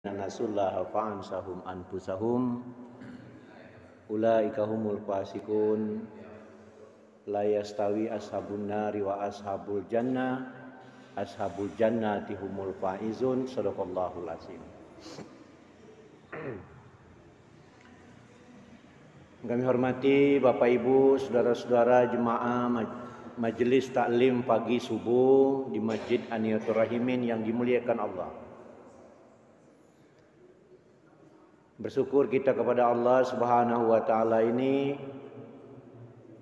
nasullaha fa'ansahum anfusahum ulaika humul fasiqun la yastawi ashabun nari wa ashabul jannati humul faizun. Shadaqallahul azim. Kami hormati Bapak Ibu, saudara-saudara jemaah Majelis Taklim pagi subuh di Masjid Aniyatul Rahimin yang dimuliakan Allah. Bersyukur kita kepada Allah Subhanahu wa taala ini.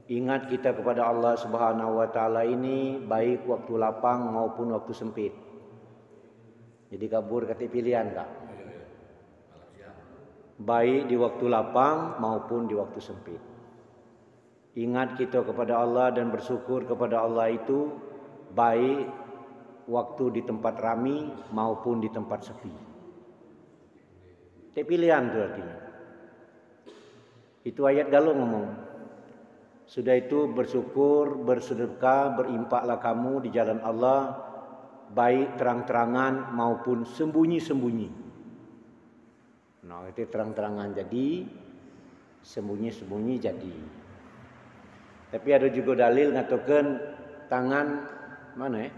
Ingat kita kepada Allah Subhanahu wa taala ini baik waktu lapang maupun waktu sempit. Jadi kabur kata pilihan Kak. Baik di waktu lapang maupun di waktu sempit. Ingat kita kepada Allah dan bersyukur kepada Allah itu baik waktu di tempat ramai maupun di tempat sepi. Pilihan itu artinya. Itu ayat galau ngomong. Sudah itu bersyukur, bersedekah, berimpaklah kamu di jalan Allah baik terang-terangan maupun sembunyi-sembunyi. Nah, itu terang-terangan jadi, sembunyi-sembunyi jadi. Tapi ada juga dalil ngatakan tangan mana ya?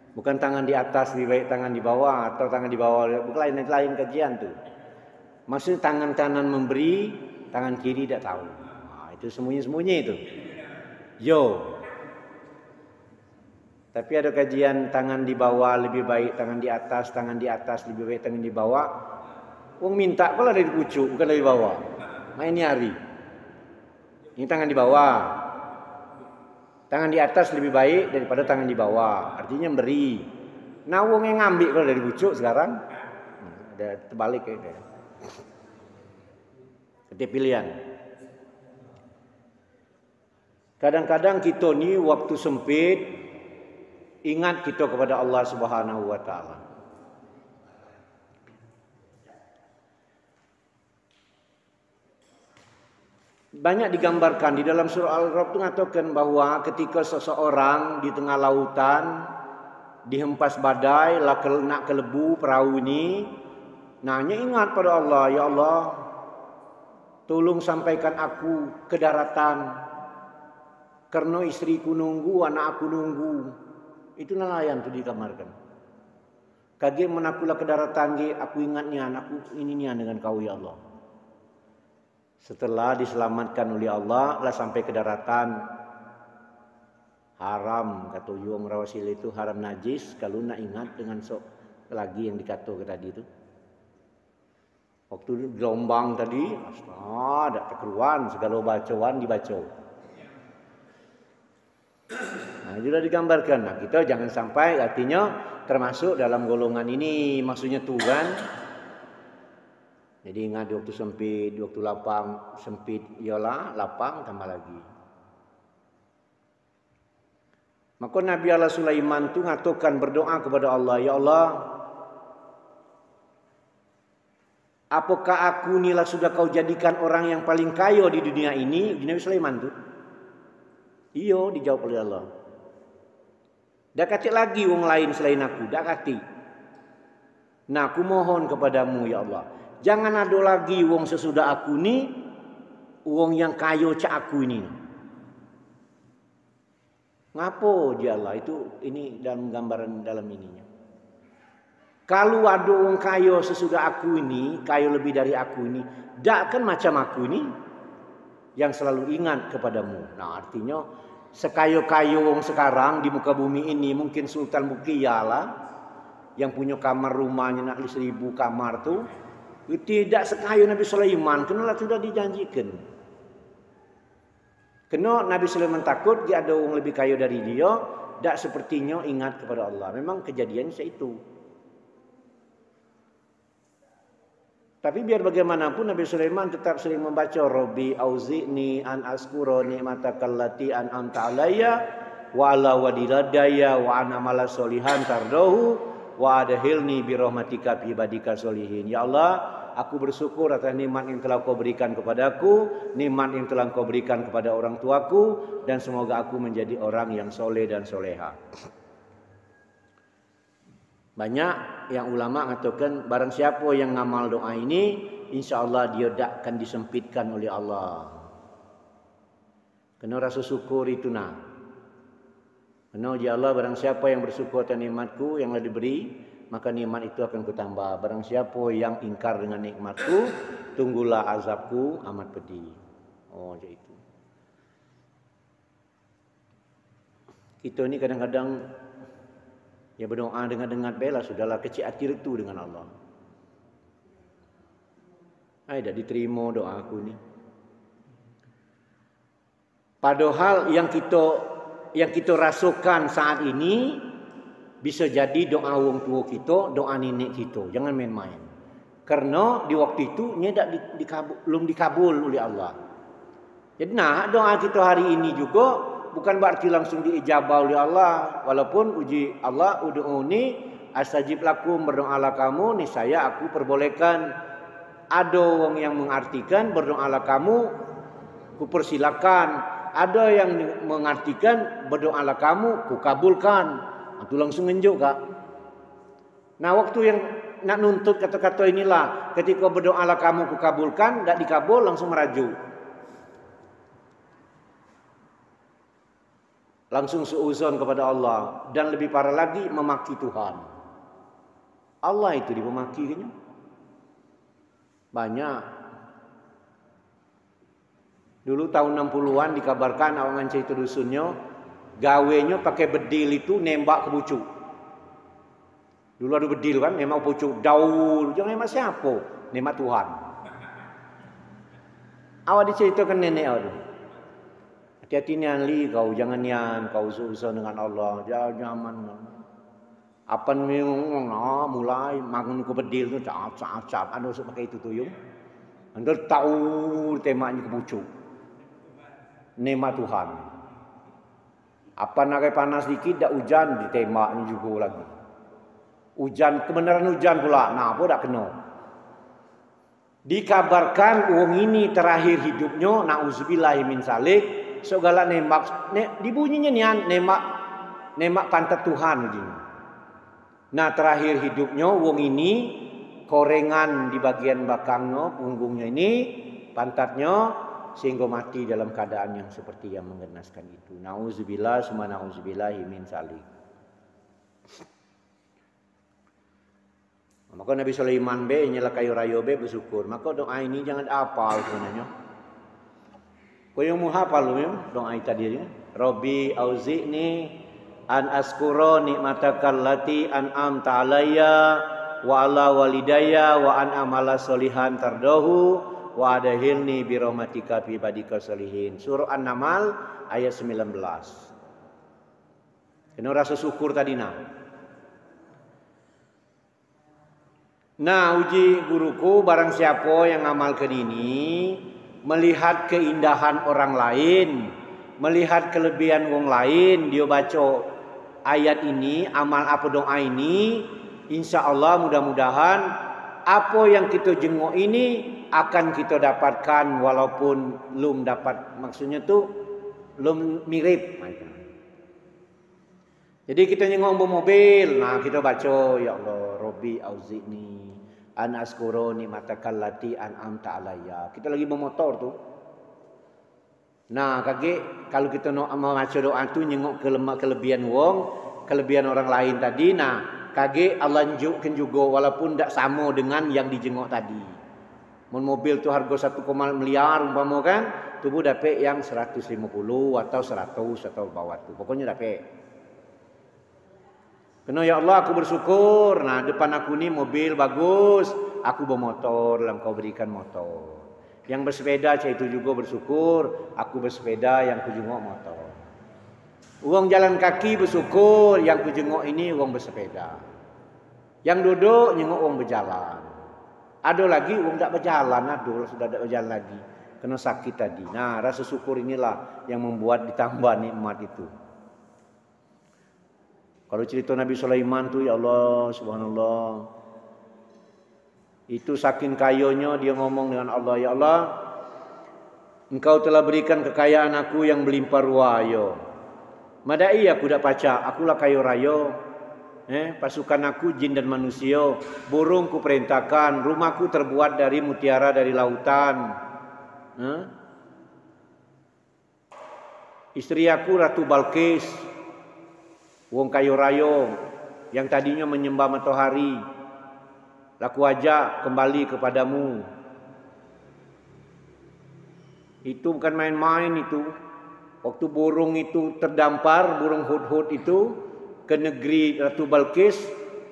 Bukan tangan di atas lebih baik tangan di bawah atau tangan di bawah, bukan lain kajian tuh. Maksudnya tangan kanan memberi, tangan kiri tidak tahu. Nah, itu sembunyi-sembunyi itu. Yo. Tapi ada kajian tangan di bawah lebih baik tangan di atas lebih baik tangan di bawah. Wong minta kalau dari pucuk bukan dari bawah. Main nyari. Ini tangan di bawah. Tangan di atas lebih baik daripada tangan di bawah. Artinya beri. Nah, wong yang ngambil kalau dari pucuk sekarang. Ada terbalik ya. Setiap pilihan. Kadang-kadang kita ni waktu sempit ingat kita kepada Allah Subhanahu wa taala. Banyak digambarkan di dalam surah Al-A'raf itu mengatakan bahwa ketika seseorang di tengah lautan dihempas badai nak kelebu perahu ini, nanya ingat pada Allah, ya Allah, tolong sampaikan aku ke daratan karena istriku nunggu, anak aku nunggu. Itu nelayan itu digambarkan. Kage menakulah ke daratan, aku ingatnya anakku ini dengan kau ya Allah. Setelah diselamatkan oleh Allah, lah sampai ke daratan. Haram, kata Yuang Rawasil itu haram najis. Kalau nak ingat dengan sok lagi yang dikatakan tadi itu. Waktu gelombang tadi, ada kekeruan, segala bacaan dibaca. Nah, sudah digambarkan. Nah, kita jangan sampai artinya termasuk dalam golongan ini. Maksudnya tuh kan. Jadi ingat di waktu sempit, di waktu lapang, sempit ialah lapang tambah lagi. Maka Nabi Allah Sulaiman tu ngatakan berdoa kepada Allah, ya Allah, apakah aku inilah sudah kau jadikan orang yang paling kaya di dunia ini? Nabi Sulaiman tu. Iyo, dijawab oleh Allah. Dak kati lagi wong lain selain aku, dak kati. Nah, aku mohon kepadamu ya Allah. Jangan ada lagi wong sesudah aku ni, wong yang kayo cak aku ini. Ngapo dia Allah itu ini dalam gambaran dalam ininya. Kalau ada wong kayo sesudah aku ini, kayo lebih dari aku ini, dak kan macam aku ini yang selalu ingat kepadamu. Nah, artinya sekayo-kayo wong sekarang di muka bumi ini mungkin Sultan Bukiya lah yang punya kamar rumahnya nak 1000 kamar tuh. Tidak sekayu Nabi Sulaiman, kenalah sudah dijanjikan. Kena Nabi Sulaiman takut dia ada orang lebih kaya dari dia, tak sepertinya ingat kepada Allah. Memang kejadiannya itu. Tapi biar bagaimanapun Nabi Sulaiman tetap sering membaca Rabbi auzi'ni an askura ni'matakallati an'amta alayya wa ala wadiladaya wa ana amala solihan tardahu wa adkhilni bi rahmatika fi ibadika solihin. Ya Allah, aku bersyukur atas nikmat yang telah kau berikan kepadaku, nikmat yang telah kau berikan kepada orang tuaku, dan semoga aku menjadi orang yang soleh dan soleha. Banyak yang ulama mengatakan barang siapa yang ngamal doa ini, insya-Allah dia tak akan disempitkan oleh Allah. Kena rasa syukur itu nah. Kena ya Allah, barang siapa yang bersyukur atas nikmatku yang telah diberi, maka nikmat itu akan kutambah. Barang siapa yang ingkar dengan nikmatku, tunggulah azabku amat pedih. Oh, macam itu. Kita ni kadang-kadang ya berdoa dengan bela sudahlah, kecil hati retu dengan Allah. Ai dah diterima doa aku ni. Padahal yang kita rasakan saat ini bisa jadi doa wong tua kita, doa nenek kita. Jangan main-main. Karena di waktu itu nya belum dikabul oleh Allah. Jadi nah doa kita hari ini juga bukan berarti langsung diijabah oleh Allah. Walaupun uji Allah, ud'uni astajib lakum, berdoalah kamu, niscaya aku perbolehkan. Ada orang yang mengartikan berdoalah kamu, ku persilakan. Ada yang mengartikan berdoalah kamu, ku kabulkan. Itu langsung ngenjuk kak. Nah waktu yang nak nuntut kata-kata inilah, ketika berdoalah kamu ku kabulkan, tak dikabul langsung merajuk. Langsung seuzon kepada Allah. Dan lebih parah lagi memaki Tuhan. Allah itu dimaki-makinya. Banyak. Dulu tahun 60-an dikabarkan orang Aceh itu dusunnya, gawenya pakai bedil itu nembak ke pucuk. Dulu ada bedil kan, nembak pucuk daun. Jangan nembak siapa? Nembak Tuhan. Awak diceritakan nenek awak. Hati-hati nian kau, jangan nian kau susah dengan Allah. Jangan. Apa ni mulai makan ke bedil tu cap. Anda usah pakai itu tuyung. Anda tahu temanya ke pucuk. Nema Tuhan. Apa nak panas dikit dak hujan ditembaknya juga lagi. Hujan, kebenaran hujan pula. Nah, apa dak kena. Dikabarkan wong ini terakhir hidupnya, nauzubillahi min zalik, segala nembak dibunyinya nian nembak pantat Tuhan begini. Nah, terakhir hidupnya wong ini korengan di bagian belakangnya, punggungnya ini, pantatnya, sehingga mati dalam keadaan yang seperti yang mengenaskan itu. Nauzubillah summa nauzubillahi min zalik. Maka Nabi Sulaiman nyala kayu rayo bersyukur. Maka doa ini jangan hafal sebenarnya. Kau yang mau hafal lu doa itu tadi ya. Rabbi auzi'ni an askura nikmatakal lati an'amta alayya wa ala walidayya wa an amala solihan tardahu wa adahilni bi rahmatika fi ibadika sholihin. Surah An-Naml ayat 19. Kena rasa syukur tadi nah. Nah, uji guruku, barang siapa yang ngamalkan ini, melihat keindahan orang lain, melihat kelebihan orang lain, dia baca ayat ini, amal apa doa ini, insya Allah mudah-mudahan apa yang kita jenguk ini akan kita dapatkan walaupun belum dapat, maksudnya tu belum mirip. Jadi kita jenguk mobil, nah kita baca ya Allah, Rabbi auzi'ni an askura nikmatakal lati an'amta alayya. Kita lagi bermotor tu. Nah, kalau kita nak membaca doa tu jenguk kelebihan wong, kelebihan orang lain tadi, nah Allah tunjukkan juga walaupun tak sama dengan yang dijenguk tadi. Mobil tu harga 1,5 miliar umpama kan, tubuh dapat yang 150 atau 100 atau bawah tu. Pokoknya dapat. Kena ya Allah aku bersyukur. Nah depan aku ni mobil bagus, aku bermotor, dalam kau berikan motor. Yang bersepeda saya itu juga bersyukur, aku bersepeda yang ku jenguk motor. Uang jalan kaki bersyukur, yang ku jenguk ini uang bersepeda. Yang duduk jenguk uang berjalan. Ada lagi uang tak berjalan, aduh sudah tak berjalan lagi. Kena sakit tadi. Nah rasa syukur inilah yang membuat ditambah nikmat itu. Kalau cerita Nabi Sulaiman tu ya Allah subhanallah. Itu saking kayanya dia ngomong dengan Allah, ya Allah Engkau telah berikan kekayaan aku yang berlimpah ruah ya. Madai aku dak pacak, akulah kaya raya. pasukan aku jin dan manusia, burung ku perintahkan, rumahku terbuat dari mutiara dari lautan. Istri aku Ratu Balkis, wong kayo rayo yang tadinya menyembah matahari, laku ajak kembali kepadamu. Itu bukan main-main itu. Waktu burung itu terdampar, burung hudhud itu ke negeri Ratu Balkis,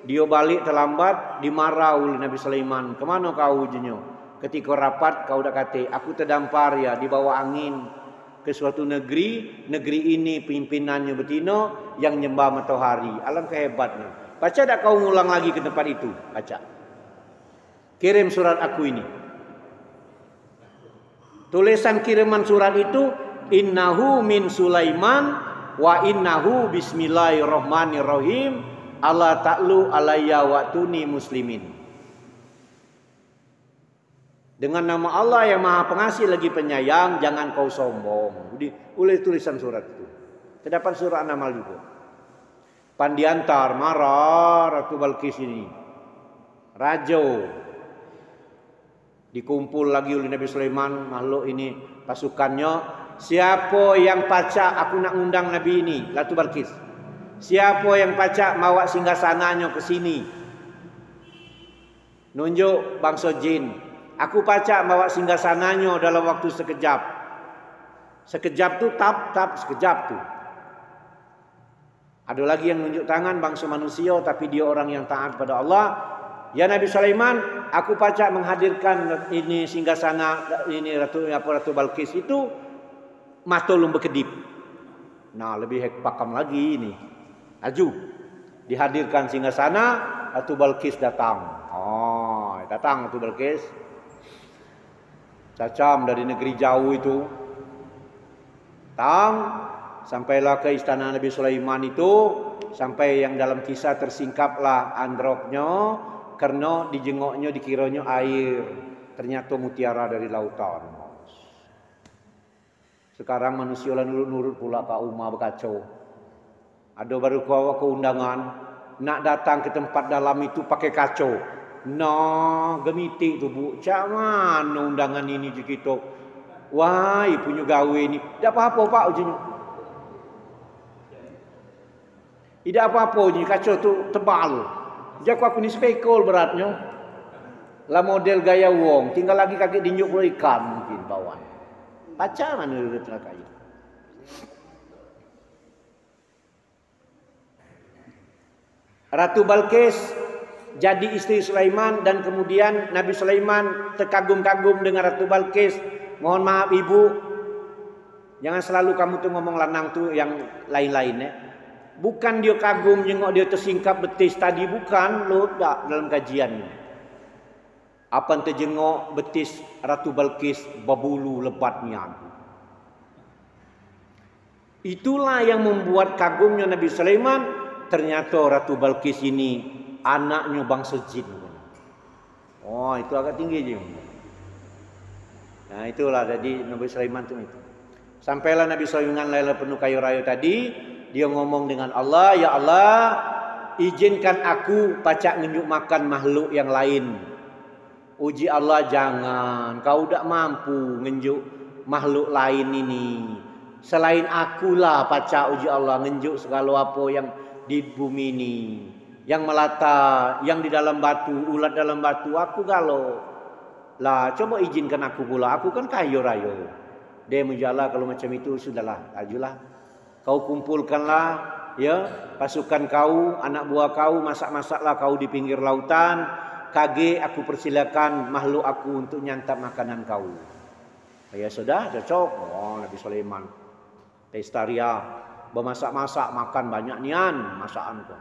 dia balik terlambat, dimarah oleh Nabi Sulaiman. Kemana kau jenyo? Ketika rapat kau dah kata, aku terdampar ya di bawah angin ke suatu negeri. Negeri ini pimpinannya betina yang nyembah matahari. Alam kehebatnya. Baca tak kau ngulang lagi ke tempat itu? Baca. Kirim surat aku ini. Tulisan kiriman surat itu, innahu min Sulaiman wa innahu bismillahirrahmanirrahim alla ta'lu alayya wa'tuni muslimin. Dengan nama Allah yang Maha Pengasih lagi penyayang, jangan kau sombong. Oleh tulisan surat itu. Terdapat surah An-Naml juga. Pandiantar marah Ratu Balkis ini. Raja. Dikumpul lagi oleh Nabi Sulaiman, makhluk ini pasukannya. Siapa yang pacak aku nak undang Nabi ini, Ratu Balkis. Siapa yang pacak bawa singgasananya ke sini? Nunjuk bangsa jin. Aku pacak bawa singgasananya dalam waktu sekejap. Sekejap tu tap sekejap tu. Ada lagi yang nunjuk tangan bangsa manusia tapi dia orang yang taat pada Allah. Ya Nabi Sulaiman, aku pacak menghadirkan ini singgasana ini Ratu Balkis itu matolum berkedip. Nah, lebih pakam lagi ini. Aju. Dihadirkan singgasana, Ratu Balkis datang. Oh, datang Ratu Balkis. Cacam dari negeri jauh itu. Datang sampailah ke istana Nabi Sulaiman itu, sampai yang dalam kisah tersingkaplah androknya karena dijengoknya dikiranya air, ternyata mutiara dari lautan. Sekarang manusia lah nurut pula ke umah berkacau. Ada baru kawa keundangan nak datang ke tempat dalam itu pakai kacau. Nah, gemiti tu bu, cak mana undangan ini kita? Wah, punya gawe ni. Tak apa-apa pak ujinya. Tidak apa-apa ujinya, kacau tu tebal. Jaku aku ni spekol beratnya. Lah model gaya wong, tinggal lagi kaki dinjuk ikan mungkin bawah. Baca mana dia telah kaya. Ratu Balkis jadi istri Sulaiman dan kemudian Nabi Sulaiman terkagum-kagum dengan Ratu Balkis. Mohon maaf ibu, jangan selalu kamu tuh ngomong lanang tuh yang lain-lain ya. Bukan dia kagum jengok dia tersingkap betis tadi, bukan lo tak dalam kajian ini. Apa ente jengok betis Ratu Balkis babulu lebatnya. Itulah yang membuat kagumnya Nabi Sulaiman. Ternyata Ratu Balkis ini anaknya bangsa jin. Oh, itu agak tinggi je. Nah, itulah jadi Nabi Sulaiman itu. Sampailah Nabi Sulaiman Laila penuh kayu raya tadi, dia ngomong dengan Allah, ya Allah, izinkan aku pacak ngenjuk makan makhluk yang lain. Uji Allah, jangan, kau tak mampu ngenjuk makhluk lain ini. Selain akulah pacak uji Allah ngenjuk segala apa yang di bumi ini, yang melata, yang di dalam batu, ulat dalam batu, aku galau. Lah, coba izinkan aku pula, aku kan kayu rayo. Dia menjala kalau macam itu, sudahlah, ajulah. Kau kumpulkanlah, ya, pasukan kau, anak buah kau, masak-masaklah kau di pinggir lautan. Kage aku persilakan makhluk aku untuk nyantap makanan kau. Ya sudah, cocok. Oh, Nabi Sulaiman. Pestaria, bermasak-masak, makan banyak nian masakan kau.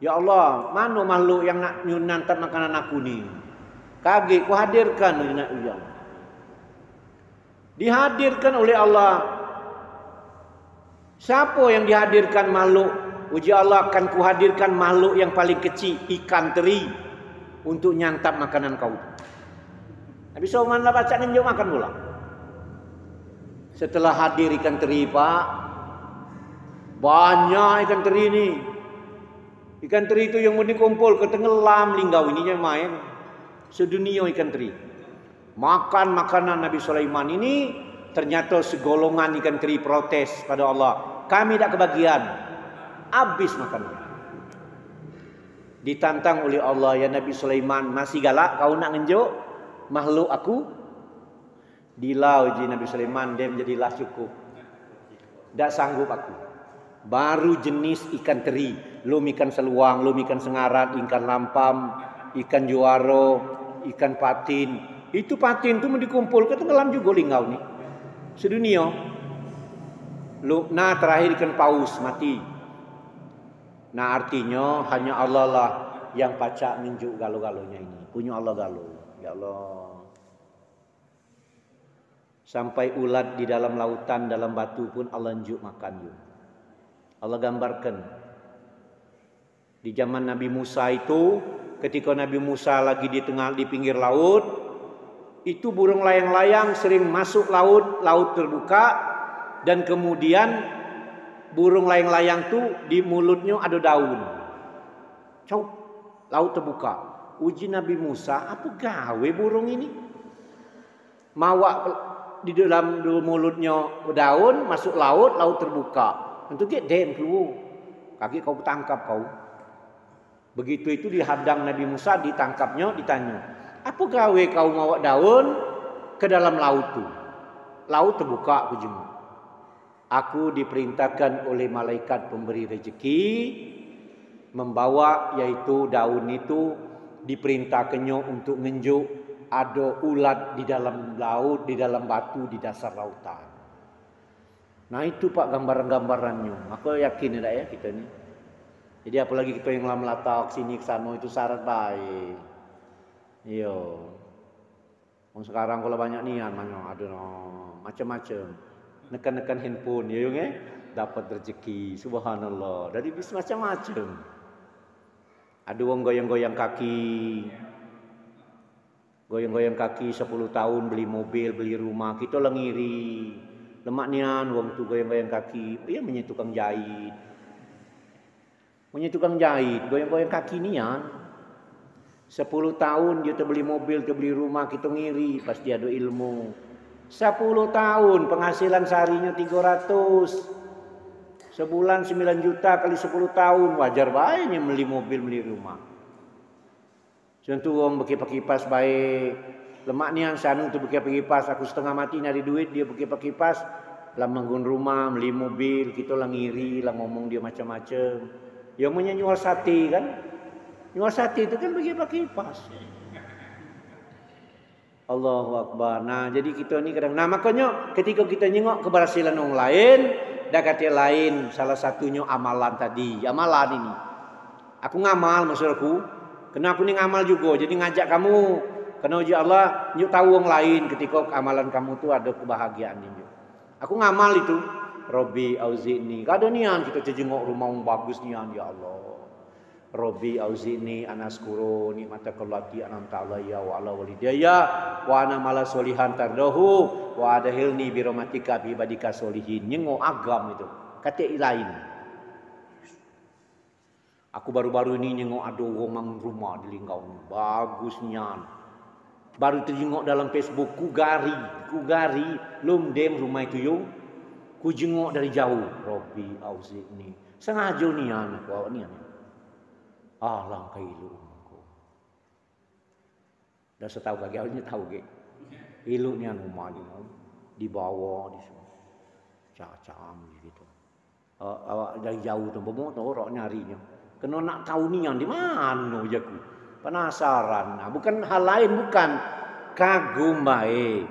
Ya Allah, mana makhluk yang nak nyantap makanan aku ni? Kage ku hadirkan ujian. Dihadirkan oleh Allah. Siapa yang dihadirkan makhluk? Uji Allah akan kuhadirkan makhluk yang paling kecil, ikan teri, untuk nyantap makanan kau. Nabi Sulaiman lah baca ngenjuk makan pula. Setelah hadir ikan teri pak, banyak ikan teri ni. Ikan teri itu yang mau dikumpul ke tenggelam linggau ininya main. Sedunia ikan teri. Makan makanan Nabi Sulaiman ini ternyata segolongan ikan teri protes pada Allah. Kami tak kebagian. Habis makanan. Ditantang oleh Allah, ya Nabi Sulaiman, masih galak kau nak ngenjuk makhluk aku? Dilau uji Nabi Sulaiman, dia menjadilah cukup. Tak sanggup aku. Baru jenis ikan teri, lum ikan seluang, lum ikan sengarat, ikan lampam, ikan juaro, ikan patin. Itu patin itu mau dikumpul ke tenggelam juga linggau nih. Sedunia. Nah terakhir ikan paus mati. Nah artinya hanya Allah lah yang pacak minjuk galuh-galuhnya ini. Punya Allah galuh. Ya Allah. Sampai ulat di dalam lautan, dalam batu pun Allah njuk makan yuk. Allah gambarkan. Di zaman Nabi Musa itu, ketika Nabi Musa lagi di pinggir laut, itu burung layang-layang sering masuk laut, laut terbuka, dan kemudian burung layang-layang tu di mulutnya ada daun. Cau, laut terbuka. Uji Nabi Musa, apa gawe burung ini? Mawak di dalam mulutnya daun, masuk laut, laut terbuka. Untuk dia dem keluar. Kaki kau tangkap kau. Begitu itu dihadang Nabi Musa, ditangkapnya, ditanya. Apa gawe kau mawak daun ke dalam laut tu? Laut terbuka aku jenguk. Aku diperintahkan oleh malaikat pemberi rezeki membawa yaitu daun itu diperintahkannya untuk menunjuk ada ulat di dalam laut, di dalam batu, di dasar lautan. Nah itu Pak gambaran-gambarannya. Aku yakin tidak ya kita ni. Jadi apalagi kita yang melatak sini ke sana itu syarat baik. Yo. Sekarang kalau banyak nian ada macam-macam. Nekan-nekan handphone ya yung dapat rezeki. Subhanallah. Dari bis macam-macam. Ada orang goyang-goyang kaki. Goyang-goyang kaki 10 tahun beli mobil, beli rumah. Kita lah ngiri. Lemak nian wong tu goyang-goyang kaki. Dia punya tukang jahit. Punya tukang jahit, goyang-goyang kaki nian. 10 tahun dia beli mobil, dia beli rumah, kita ngiri, pasti ada ilmu. 10 tahun penghasilan seharinya 300. Sebulan 9 juta kali 10 tahun, wajar baiknya beli mobil, beli rumah. Contoh orang berkipas baik. Lemak ni yang sanu tu berkipas, aku setengah mati nyari duit, dia berkipas, lah menggun rumah, beli mobil, kita lah ngiri, lah ngomong dia macam-macam. Yang punya nyual sate kan? Nyual sate itu kan berkipas. Allahu Akbar. Nah jadi kita ni kadang, nah makanya ketika kita nyengok keberhasilan orang lain, dah kata lain, salah satunya amalan tadi, amalan ini. Aku ngamal maksudku, kena aku ni ngamal juga, jadi ngajak kamu. Karena uji Allah nyuk tahu orang lain ketika amalan kamu tu ada kebahagiaan ini. Aku ngamal itu. Robbi auzi'ni. Kada nian kita jengok rumah yang bagus nian ya Allah. Robbi auzi'ni anaskuru nikmataka allati an'amta alayya wa ala walidayya wa ana mala solihan tardahu wa adhilni bi rahmatika bi ibadika solihin. Nyengok agam itu. Kata lain. Aku baru-baru ini nyengok ada orang rumah di Linggau. Bagus nian. Baru terjengok dalam Facebook, kugari, lum dem rumah itu yung, ku jengok dari jauh, Robbi auzi'ni. Sengaja ni anak kau ni anak. Alang kailu aku. Dah setahu lagi, awalnya tahu ke? Ilu ni anu rumah di bawah, di sana, cacam gitu. Awak dari jauh tu, bermotor orang nyarinya. Kena nak tahu ni yang di mana jaku. Penasaran. Nah, bukan hal lain, bukan kagum baik.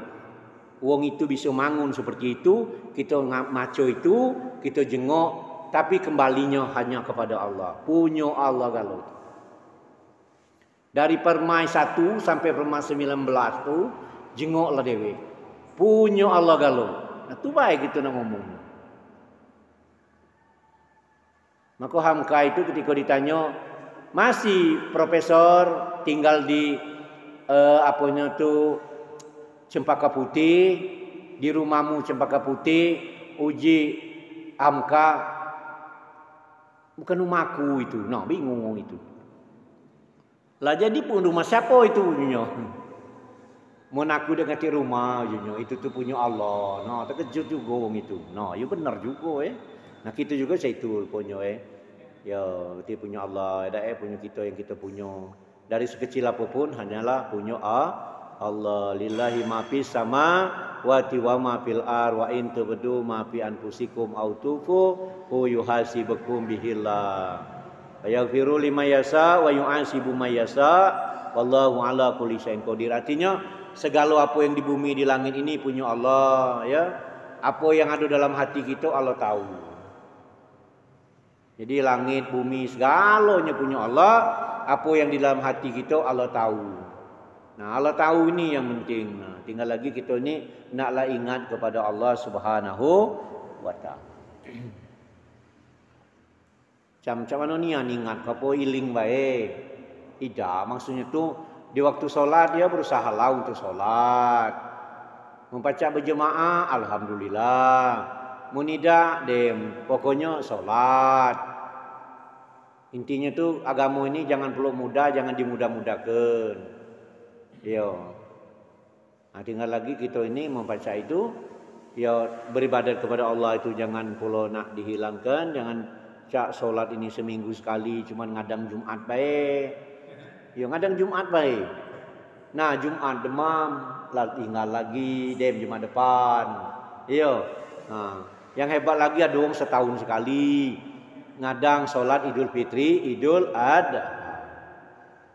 Wong itu bisa mangun seperti itu, kita maco itu, kita jengok, tapi kembalinya hanya kepada Allah. Punya Allah galau. Dari permai 1 sampai permai 19 tu, jengoklah dewe. Punya Allah galau. Nah, tu baik kita nak ngomong. Maka Hamka itu ketika ditanya, masih profesor tinggal di apanya tu Cempaka Putih, di rumahmu Cempaka Putih, uji Hamka Bukan rumahku itu. Nah, bingung itu. Lah jadi pun rumah siapa itu nyo? Mau aku dengan rumah nyo, itu tuh punya Allah. Nah, terkejut juga wong itu. Nah, ya benar juga Nah, kita juga itu punya Ya, kita punya Allah, ada punya kita yang kita punya. Dari sekecil apapun hanyalah punya Allah. Lillahi ma fis sama wa ma fil ar wa in tubdu ma fi anfusikum aw tufu yuhasibukum bihillah. Yaghfiru liman yasha wa yu'adzibu man yasha wallahu ala kulli syai'in qadir. Artinya segala apa yang di bumi di langit ini punya Allah ya. Apa yang ada dalam hati kita Allah tahu. Jadi langit, bumi, segalanya punya Allah. Apa yang di dalam hati kita Allah tahu. Nah, Allah tahu ini yang penting. Nah, tinggal lagi kita ni naklah ingat kepada Allah Subhanahu wa taala. Macam mana ni yang ingat apa iling baik. Tidak, maksudnya tu di waktu solat dia berusaha lah untuk solat. Membaca berjemaah alhamdulillah. Munida dem, pokoknya solat. Intinya tu agama ini jangan perlu mudah, jangan dimudah-mudahkan. Yo. Nah, tinggal lagi kita ini membaca itu, ya beribadat kepada Allah itu jangan perlu nak dihilangkan, jangan cak solat ini seminggu sekali, cuman ngadang Jumat baik. Yo ngadang Jumat baik. Nah Jumat demam, tinggal lagi dem Jumat depan. Yo. Nah, yang hebat lagi ada orang setahun sekali ngadang solat Idul Fitri, Idul Adha.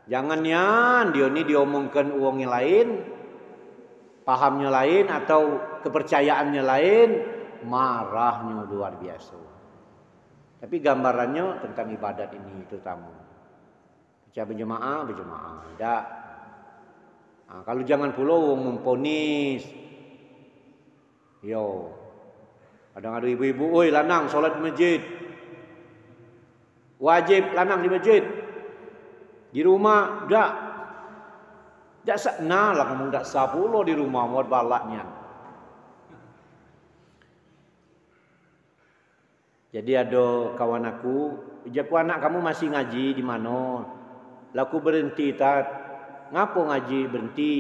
Jangan dia ni diomongkan uangnya lain, pahamnya lain atau kepercayaannya lain, marahnya luar biasa. Tapi gambarannya tentang ibadat ini terutama. Baca berjemaah, tak. Nah, kalau jangan pula wong memponis. Yo. Kadang ada ibu-ibu, "Oi, lanang solat di masjid." Wajib lanang di masjid. Di rumah dak. Dak sakna lah kamu dak sapulo di rumah muat balaknya. Jadi ada kawan aku, "Jaku anak kamu masih ngaji di mana?" Laku berhenti tat. Ngapo ngaji berhenti?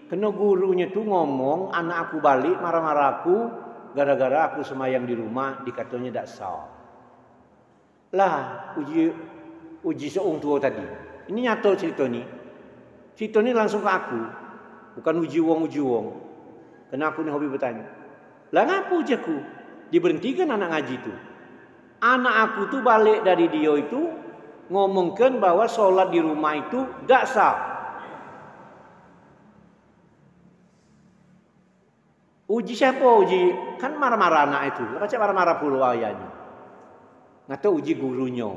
Kena gurunya tuh ngomong anak aku balik marah-marah aku gara-gara aku semayang di rumah dikatanya dak sah. Lah uji seorang tua tadi. Ini nyata cerita ni. Cerita ni langsung ke aku. Bukan uji wong. Karena aku ni hobi bertanya. Lah ngapa uji aku? Diberhentikan anak ngaji tu. Anak aku tu balik dari dia itu ngomongkan bahwa solat di rumah itu tak sah. Uji siapa uji? Kan marah-marah anak itu. Baca marah-marah puluh ayahnya. Atau uji gurunya.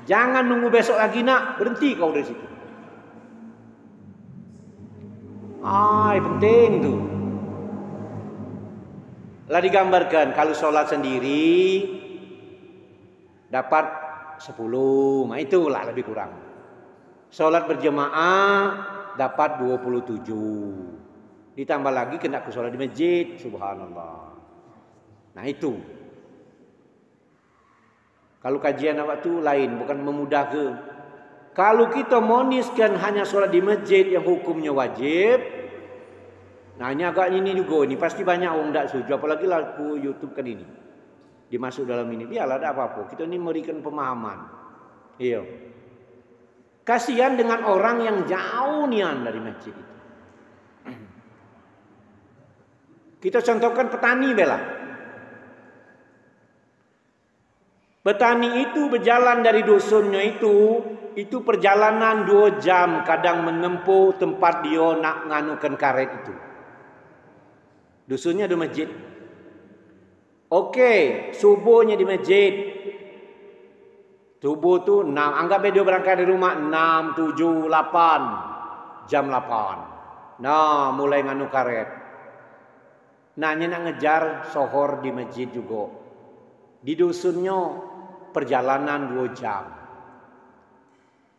Jangan nunggu besok lagi nak, berhenti kau dari situ. Penting tu. Lah digambarkan kalau solat sendiri dapat 10, nah itulah lebih kurang. Solat berjemaah dapat 27. Ditambah lagi kena ke solat di masjid, subhanallah. Nah itu. Kalau kajian awak tu lain, bukan memudahkan. Kalau kita moniskan hanya solat di masjid yang hukumnya wajib, nah ini agak ini juga, ini pasti banyak orang tak setuju. Apalagi laku YouTube kan ini, dimasuk dalam ini. Biarlah tak apa-apa. Kita ini memberikan pemahaman. Iya. Kasihan dengan orang yang jauh nian dari masjid itu. Kita contohkan petani bela. Petani itu berjalan dari dusunnya itu perjalanan 2 jam kadang menempuh tempat dia nak nganukan karet itu. Dusunnya ada masjid. Okey, subuhnya di masjid. Subuh tu 6, anggap dia berangkat dari rumah 6, 7, 8. Jam 8. Nah, mulai nganu karet. Nanya nak ngejar sohor di masjid juga. Di dusunnya perjalanan 2 jam.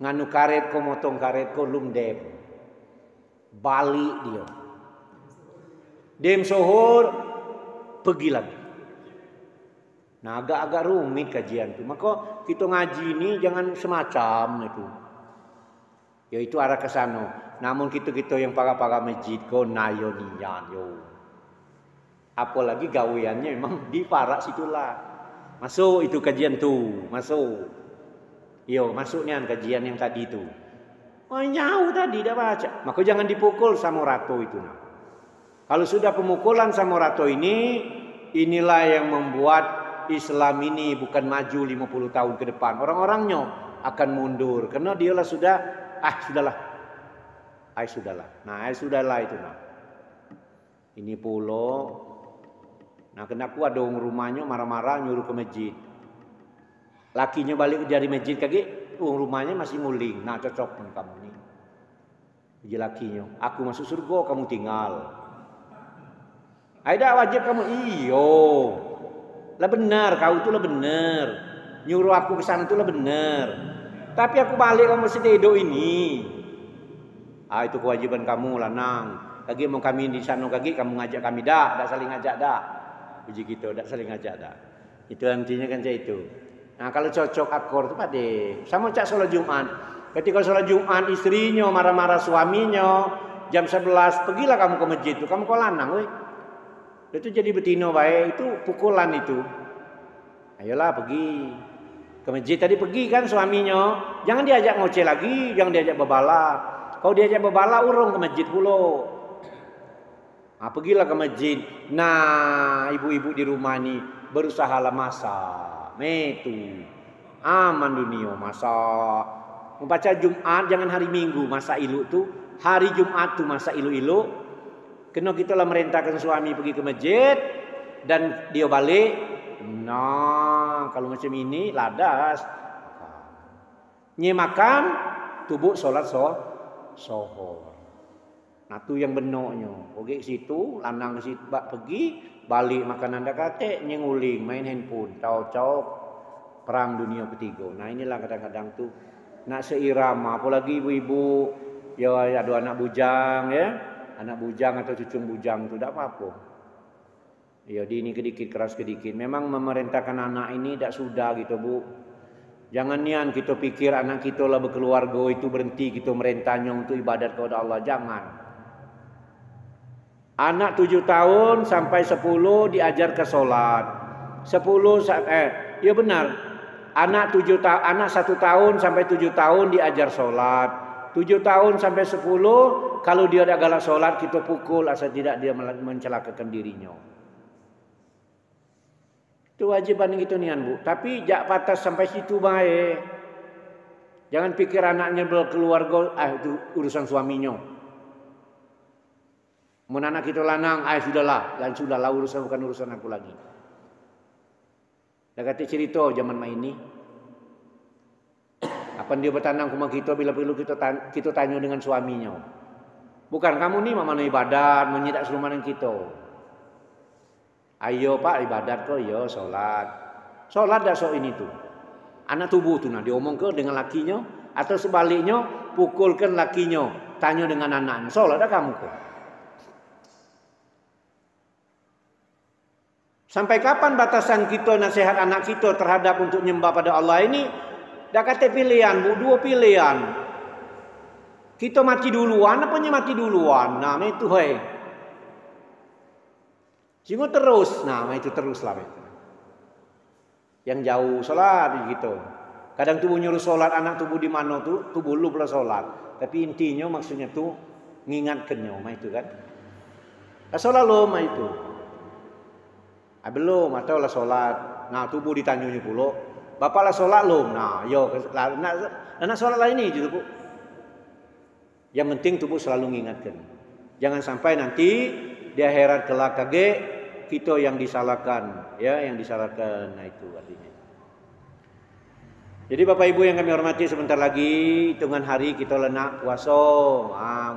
Nganu karet ko motong karet ko lumdem. Balik dia. Dem sohor pergi lagi. Nah agak-agak rumit kajian tu. Maka kita ngaji ini jangan semacam itu. Ya itu arah ke sana. Namun kita yang para masjid ko nayo nian yo. Apalagi gaweannya memang di parak situlah. Masuk itu kajian tu, masuk. Yo, masuknya kajian yang tadi itu. Oh, nyau tadi dah baca. Maka jangan dipukul Samurato itu. Nah. Kalau sudah pemukulan Samurato ini, inilah yang membuat Islam ini bukan maju 50 tahun ke depan. Orang-orangnya akan mundur karena dialah sudah sudahlah. Sudahlah itu nah. Ini pulau. Nah, kenapa ada orang rumahnya marah-marah nyuruh ke masjid. Lakinya balik dari masjid kaki, rumahnya masih nguling. Nah, cocok nih kamu nih. Jadi lakinya, aku masuk surga, kamu tinggal. Aida wajib kamu iyo. Lah benar, kau itu lah benar. Nyuruh aku ke sana itu lah benar. Tapi aku balik kamu sededo ini. Itu kewajiban kamu lanang. Kaki mau kami di sana kaki kamu ngajak kami dah saling ngajak dah. Puji gitu, dah saling ngajak dah. Itu artinya kan saya itu. Nah, kalau cocok akor itu pade. Sama cak sholat Jumat. Ketika sholat Jumat istrinya marah-marah suaminya, jam 11 pergilah kamu ke masjid itu. Kamu kok lanang, weh. Itu jadi betina baik, itu pukulan itu. Ayolah pergi. Ke masjid tadi pergi kan suaminya. Jangan diajak ngoceh lagi, jangan diajak bebala. Kalau diajak bebala urung ke masjid pula. Nah, pergilah ke masjid. Nah, ibu-ibu di rumah ini berusaha lah masak. Metu. Aman dunia masak. Membaca Jumat jangan hari Minggu masa ilu tu. Hari Jumat tu masa ilu-ilu. Kena kita lah merintahkan suami pergi ke masjid dan dia balik. Nah, kalau macam ini ladas. Nye makan, tubuh solat sohor. Nah tu yang benoknya. Pergi ke situ, lanang ke situ pergi, balik makanan dah kate, nguling, main handphone, cau-cau perang dunia ketiga. Nah inilah kadang-kadang tu nak seirama, apalagi ibu-ibu ya ada anak bujang ya. Anak bujang atau cucung bujang itu tidak apa-apa. Ya dini kedikit keras kedikit. Memang memerintahkan anak ini tidak sudah gitu bu. Jangan nian kita pikir anak kita lah berkeluarga itu berhenti kita merintahnya untuk ibadat kepada Allah. Jangan. Anak 7 tahun sampai 10 diajar ke solat. 10 ya benar. Anak 1 tahun sampai 7 tahun diajar solat. 7 tahun sampai 10 kalau dia ada galak solat kita pukul asal tidak dia mencelakakan dirinya. Itu wajiban gitu nian bu. Tapi jak patas sampai situ baik. Jangan pikir anaknya berkeluarga itu urusan suaminya. Mun anak kita lanang, sudahlah urusan bukan urusan aku lagi. Dah kata cerita zaman main ini. Apa dia bertanang rumah kita bila perlu kita tanya dengan suaminya. Bukan kamu nih mana ibadat menyidak selumaran kita. Ayo pak ibadat kok yo solat. Solat dah so ini tuh. Anak tubuh tuh nah diomong ke dengan lakinya atau sebaliknya pukulkan lakinya tanya dengan anaknya. Solat dah kamu kok. Sampai kapan batasan kita nasihat anak kita terhadap untuk nyembah pada Allah ini? Dah kata pilihan bu, 2 pilihan. Kita mati duluan, apanya mati duluan? Nah itu hei. Sehingga terus, nah itu teruslah itu. Yang jauh sholat gitu. Kadang tubuh nyuruh sholat anak tubuh di mana tuh, tubuh lu pula sholat. Tapi intinya maksudnya tuh ngingatkannya, mah itu kan. Sholat lo mah itu. Belum atau lah sholat. Nah tubuh ditanyanya pula. Bapak lah sholat lo. Nah yo, nak sholat lah ini gitu bu. Yang penting tubuh selalu mengingatkan. Jangan sampai nanti di akhirat kelak kage kita yang disalahkan, ya yang disalahkan. Nah itu artinya. Jadi Bapak Ibu yang kami hormati, sebentar lagi hitungan hari kita lenak puasa.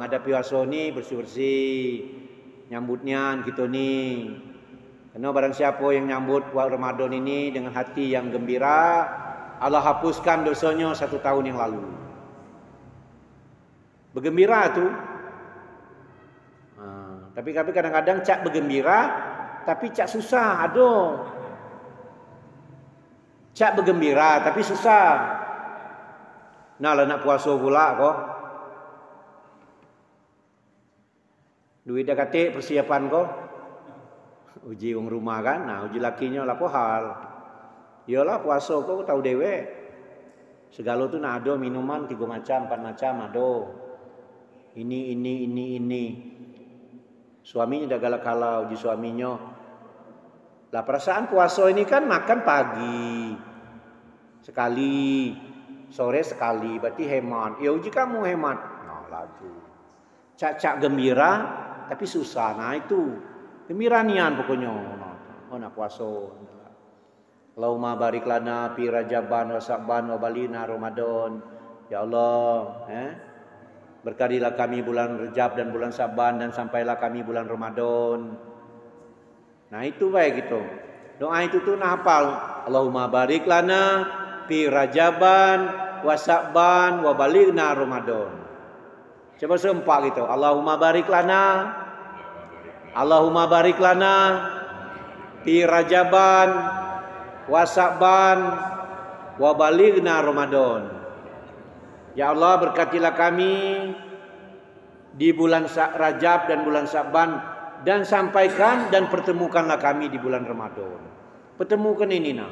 Ngadapi puasa ni bersih-bersih, nyambutnya gitu nih. Karena barang siapa yang nyambut puasa Ramadan ini dengan hati yang gembira, Allah hapuskan dosanya 1 tahun yang lalu. Bergembira tuh. Tapi kadang-kadang cak bergembira, tapi cak susah, aduh. Cak bergembira tapi susah. Nah lah nak puasa pula kok. Duit dah katik persiapan kok. Uji wong rumah kan. Nah uji lakinya lah hal. Yalah puasa kok tahu dewe. Segala tu nak ada minuman 3 macam, 4 macam ada. Ini. Suaminya dah galak kalau uji suaminya. Lah perasaan puasa ini kan makan pagi sekali, sore sekali, berarti hemat. Ya uji kamu hemat. Nah laju. Cak gembira tapi susah. Nah itu gembira nian pokoknya. Oh nak puasa. Allahumma barik lana fi Rajaban wa Sa'ban wa balina Ramadan. Ya Allah, berkatilah kami bulan Rajab dan bulan Sa'ban dan sampailah kami bulan Ramadan. Nah itu baik gitu. Doa itu tuh nah hafal. Allahumma barik lana fi Rajaban wa Sa'ban wa balighna Ramadan. Coba sempak gitu. Allahumma barik lana fi Rajaban wa Sa'ban wa balighna Ramadan. Ya Allah berkatilah kami di bulan Rajab dan bulan Sa'ban dan sampaikan dan pertemukanlah kami di bulan Ramadan. Pertemukan ini nah.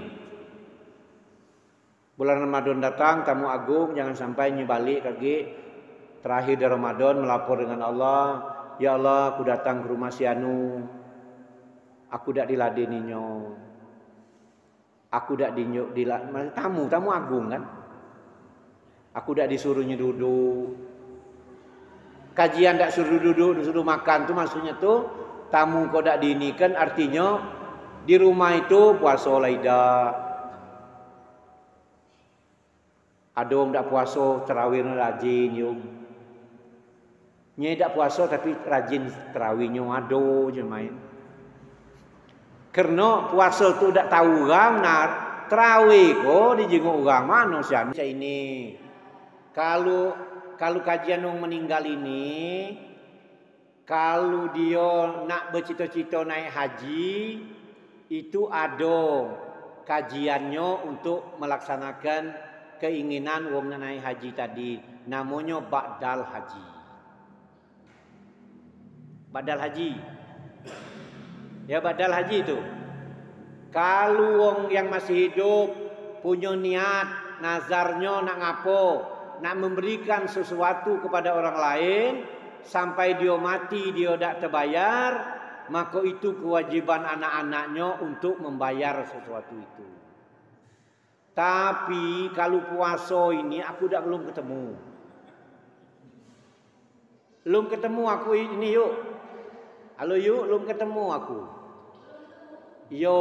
Bulan Ramadan datang tamu agung, jangan sampai balik lagi terakhir di Ramadan melapor dengan Allah, ya Allah aku datang ke rumah si Anu, aku dak diladeninya, aku dak tamu agung kan, aku dak disuruhnya duduk, kajian dak suruh duduk, disuruh makan tu maksudnya tu tamu kau dak diinikan, artinya di rumah itu puasa laida. Ada orang dak puasa tarawih rajin yung. Nye dak puasa tapi rajin tarawihnya ado je main. Karena puasa tu dak tahu orang nak tarawih ko dijenguk orang mana siapa ini. Kalau kajian orang meninggal ini, kalau dia nak bercita-cita naik haji, itu ada kajiannya untuk melaksanakan keinginan orang naik haji tadi. Namanya Ba'dal Haji. Ba'dal Haji. Ya Ba'dal Haji itu. Kalau orang yang masih hidup punya niat, nazarnya nak ngapo, nak memberikan sesuatu kepada orang lain, sampai dia mati dia tak terbayar, maka itu kewajiban anak-anaknya untuk membayar sesuatu itu. Tapi kalau puasa ini aku belum ketemu. Belum ketemu aku ini yuk. Halo yuk, belum ketemu aku. Yo.